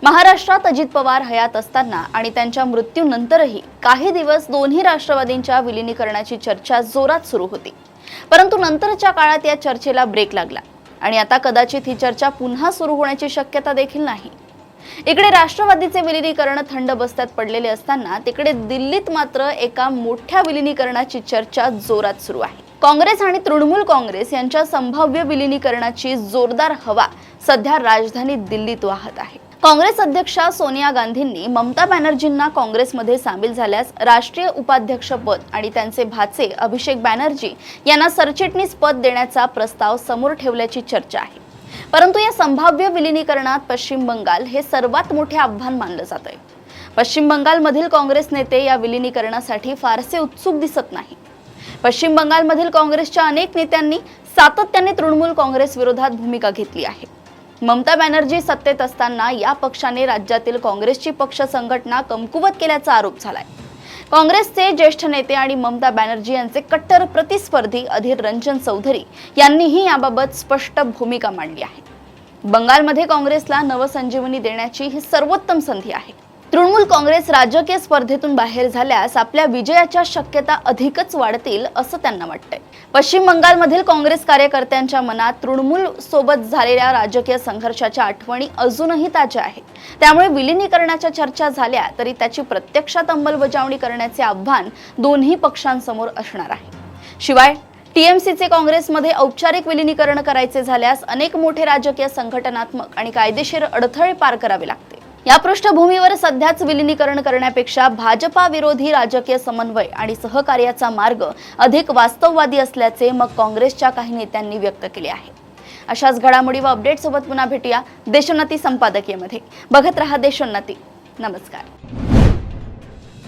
महाराष्ट्रात अजित पवार हयात असताना आणि त्यांच्या मृत्यूनंतरही काही दिवस दोन्ही राष्ट्रवादींच्या विलीनीकरणाची चर्चा जोरात सुरू होती। परंतु नंतरच्या काळात या चर्चेला ब्रेक लागला आणि आता कदाचित ही चर्चा पुन्हा सुरू होण्याची शक्यता देखील नाही। इकडे राष्ट्रवादीचे विलीनीकरण थंड बस्त्यात पडलेले असताना तिकडे दिल्लीत मात्र एका मोठ्या विलीनीकरणाची चर्चा जोरात सुरू आहे। काँग्रेस आणि तृणमूल काँग्रेस यांच्या संभाव्य विलीनीकरणाची जोरदार हवा सध्या राजधानी दिल्लीत वाहत आहे। काँग्रेस अध्यक्षा सोनिया गांधींनी ममता बॅनर्जींना काँग्रेसमध्ये सामील झाल्यास राष्ट्रीय उपाध्यक्ष पद आणि त्यांचे भाचे अभिषेक बॅनर्जी यांना सरचिटणीस पद देण्याचा प्रस्ताव समोर ठेवल्याची चर्चा आहे। परंतु या संभाव्य विलीनीकरणात पश्चिम बंगाल हे सर्वात मोठे आव्हान मानले जाते। पश्चिम बंगालमधील काँग्रेस नेते या विलीनीकरणासाठी फारसे उत्सुक दिसत नाही। पश्चिम बंगालमधील काँग्रेसच्या अनेक नेत्यांनी सातत्याने तृणमूल काँग्रेस विरोधात भूमिका घेतली आहे। ममता बॅनर्जी सत्तेत असताना या पक्षाने राज्यातील काँग्रेसची पक्ष संघटना कमकुवत केल्याचा आरोप झालाय। काँग्रेसचे ज्येष्ठ नेते आणि ममता बॅनर्जी यांचे कट्टर प्रतिस्पर्धी अधीर रंजन चौधरी यांनीही याबाबत स्पष्ट भूमिका मांडली आहे। बंगालमध्ये काँग्रेसला नवसंजीवनी देण्याची ही सर्वोत्तम संधी आहे। तृणमूल काँग्रेस राजकीय स्पर्धेतून बाहेर झाल्यास आपल्या विजयाच्या शक्यता अधिकच वाढतील असं त्यांना वाटतंय। पश्चिम बंगालमधील काँग्रेस कार्यकर्त्यांच्या मनात तृणमूल सोबत झालेल्या राजकीय संघर्षाच्या आठवणी अजूनही ताज्या आहेत। त्यामुळे विलीनीकरणाच्या चर्चा झाल्या तरी त्याची प्रत्यक्षात अंमलबजावणी करण्याचे आव्हान दोन्ही पक्षांसमोर असणार आहे। शिवाय टीएमसीचे काँग्रेसमध्ये औपचारिक विलीनीकरण करायचे झाल्यास अनेक मोठे राजकीय संघटनात्मक आणि कायदेशीर अडथळे पार करावे लागतील। या पृष्ठभूमीवर सध्याच विलीनीकरण करण्यापेक्षा भाजपा विरोधी राजकीय समन्वय आणि सहकार्याचा मार्ग अधिक वास्तववादी असल्याचे मत काँग्रेसच्या काही नेत्यांनी व्यक्त केले आहे। अशाच घडामोडी व अपडेट सोबत पुन्हा भेटूया देशोन्नती संपादकीयमध्ये। बघत रहा देशोन्नती। नमस्कार।